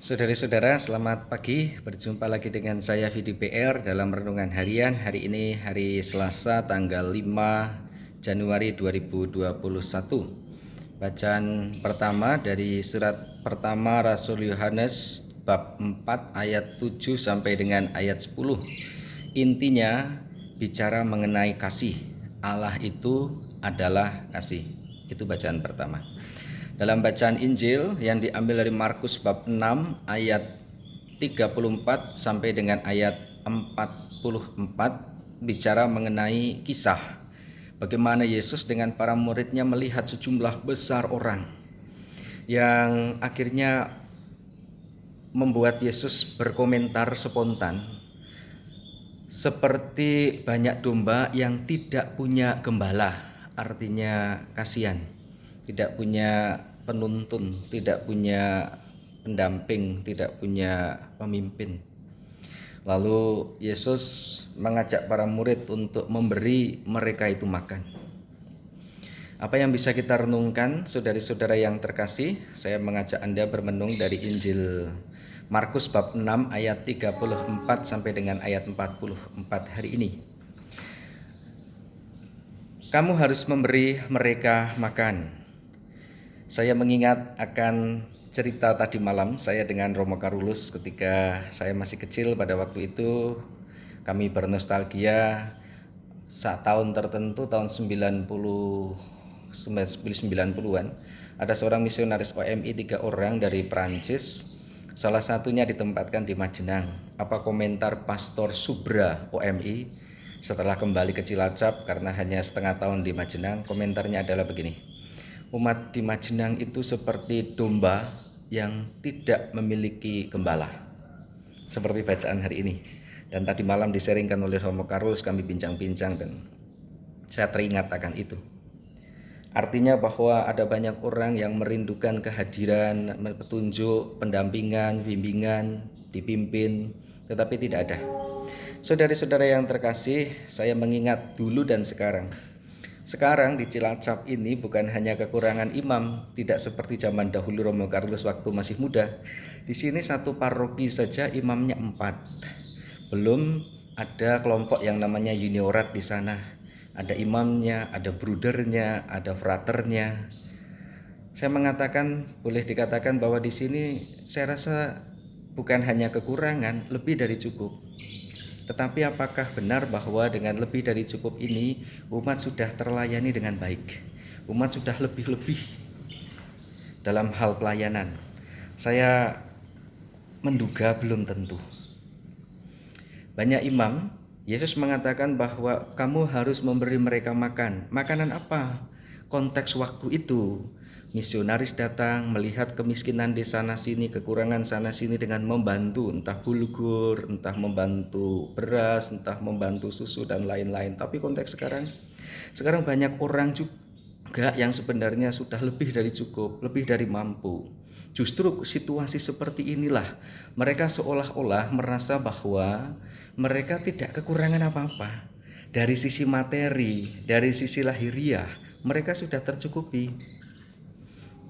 Saudara-saudara, selamat pagi. Berjumpa lagi dengan saya Vidi PR dalam renungan harian. Hari ini hari Selasa tanggal 5 Januari 2021. Bacaan pertama dari surat pertama Rasul Yohanes bab 4 ayat 7 sampai dengan ayat 10. Intinya bicara mengenai kasih. Allah itu adalah kasih. Itu bacaan pertama. Dalam bacaan Injil yang diambil dari Markus bab 6 ayat 34 sampai dengan ayat 44 bicara mengenai kisah bagaimana Yesus dengan para muridnya melihat sejumlah besar orang yang akhirnya membuat Yesus berkomentar spontan seperti banyak domba yang tidak punya gembala, artinya kasihan, tidak punya penuntun, tidak punya pendamping, tidak punya pemimpin. Lalu Yesus mengajak para murid untuk memberi mereka itu makan. Apa yang bisa kita renungkan, saudara-saudara yang terkasih? Saya mengajak Anda bermenung dari Injil Markus bab 6 ayat 34 sampai dengan ayat 44 hari ini. Kamu harus memberi mereka makan. Saya mengingat akan cerita tadi malam saya dengan Romo Karulus ketika saya masih kecil. Pada waktu itu kami bernostalgia saat tahun tertentu, tahun 90-90-an, ada seorang misionaris OMI 3 orang dari Prancis. Salah satunya ditempatkan di Majenang. Apa komentar Pastor Subra OMI setelah kembali ke Cilacap karena hanya setengah tahun di Majenang? Komentarnya adalah begini: umat di Majenang itu seperti domba yang tidak memiliki gembala. Seperti bacaan hari ini. Dan tadi malam diseringkan oleh Romo Karulus, kami bincang-bincang dan saya teringat akan itu. Artinya bahwa ada banyak orang yang merindukan kehadiran, petunjuk, pendampingan, bimbingan, dipimpin, tetapi tidak ada. Saudara-saudara yang terkasih, saya mengingat dulu dan sekarang. Sekarang di Cilacap ini bukan hanya kekurangan imam, tidak seperti zaman dahulu Romo Karulus waktu masih muda. Di sini satu paroki saja imamnya 4. Belum ada kelompok yang namanya juniorat di sana. Ada imamnya, ada brudernya, ada fraternya. Saya mengatakan, boleh dikatakan bahwa di sini saya rasa bukan hanya kekurangan, lebih dari cukup. Tetapi apakah benar bahwa dengan lebih dari cukup ini umat sudah terlayani dengan baik? Umat sudah lebih-lebih dalam hal pelayanan? Saya menduga belum tentu. Banyak imam, Yesus mengatakan bahwa kamu harus memberi mereka makan. Makanan apa? Konteks waktu itu, misionaris datang melihat kemiskinan di sana sini, kekurangan sana sini dengan membantu, entah bulgur, entah membantu beras, entah membantu susu dan lain-lain. Tapi konteks sekarang banyak orang juga yang sebenarnya sudah lebih dari cukup, lebih dari mampu. Justru situasi seperti inilah mereka seolah-olah merasa bahwa mereka tidak kekurangan apa-apa. Dari sisi materi, dari sisi lahiriah, mereka sudah tercukupi.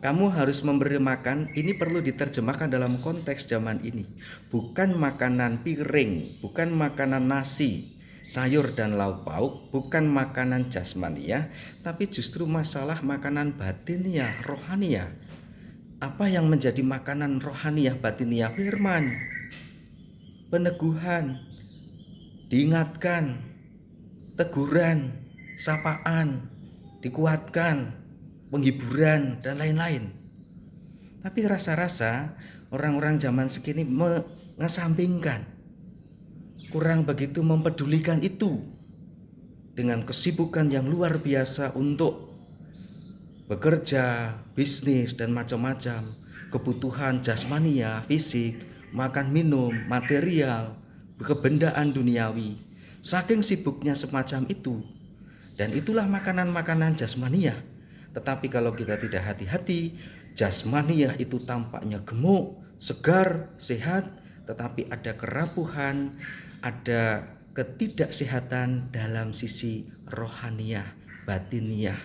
Kamu harus memberi makan, ini perlu diterjemahkan dalam konteks zaman ini. Bukan makanan piring, bukan makanan nasi, sayur dan lauk pauk, bukan makanan jasmania, tapi justru masalah makanan batiniah, rohaniah. Apa yang menjadi makanan rohaniah batiniah? Firman, peneguhan, diingatkan, teguran, sapaan, dikuatkan, penghiburan, dan lain-lain. Tapi rasa-rasa orang-orang zaman sekini mengesampingkan, kurang begitu mempedulikan itu dengan kesibukan yang luar biasa untuk bekerja, bisnis, dan macam-macam, kebutuhan jasmania, fisik, makan minum, material, kebendaan duniawi. Saking sibuknya semacam itu, dan itulah makanan-makanan jasmania. Tetapi kalau kita tidak hati-hati, jasmania itu tampaknya gemuk, segar, sehat, tetapi ada kerapuhan, ada ketidaksehatan dalam sisi rohaniah, batiniah,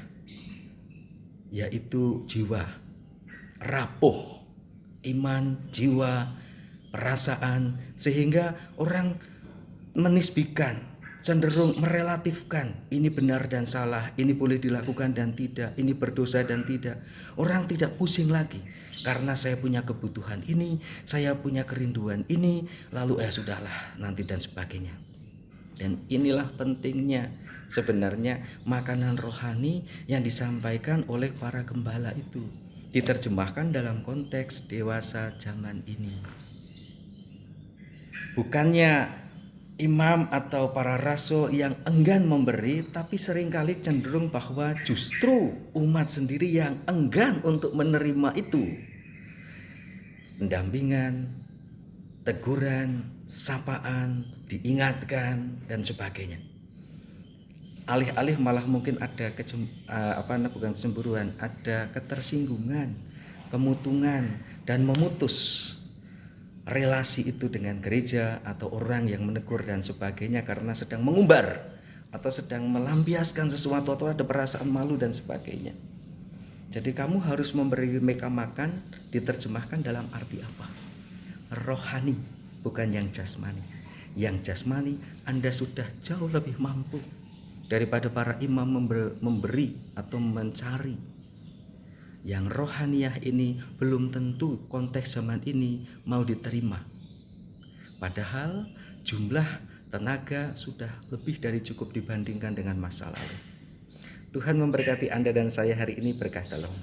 yaitu jiwa rapuh. iman, jiwa, perasaan, sehingga orang menisbikan, cenderung merelatifkan, ini benar dan salah, ini boleh dilakukan dan tidak, ini berdosa dan tidak. Orang tidak pusing lagi karena saya punya kebutuhan ini, saya punya kerinduan ini, lalu sudahlah nanti dan sebagainya. Dan inilah pentingnya sebenarnya makanan rohani yang disampaikan oleh para gembala itu, diterjemahkan dalam konteks dewasa zaman ini. Bukannya imam atau para rasul yang enggan memberi, tapi seringkali cenderung bahwa justru umat sendiri yang enggan untuk menerima itu. Pendampingan, teguran, sapaan, diingatkan dan sebagainya. Alih-alih malah mungkin ada bukan kecemburuan, ada ketersinggungan, kemutungan dan memutus relasi itu dengan gereja atau orang yang menegur dan sebagainya karena sedang mengumbar atau sedang melampiaskan sesuatu atau ada perasaan malu dan sebagainya. Jadi kamu harus memberi mereka makan, diterjemahkan dalam arti apa? Rohani, bukan yang jasmani. Yang jasmani Anda sudah jauh lebih mampu daripada para imam memberi atau mencari. Yang rohaniah ini belum tentu konteks zaman ini mau diterima. Padahal jumlah tenaga sudah lebih dari cukup dibandingkan dengan masa lalu. Tuhan memberkati Anda dan saya hari ini, berkah dalam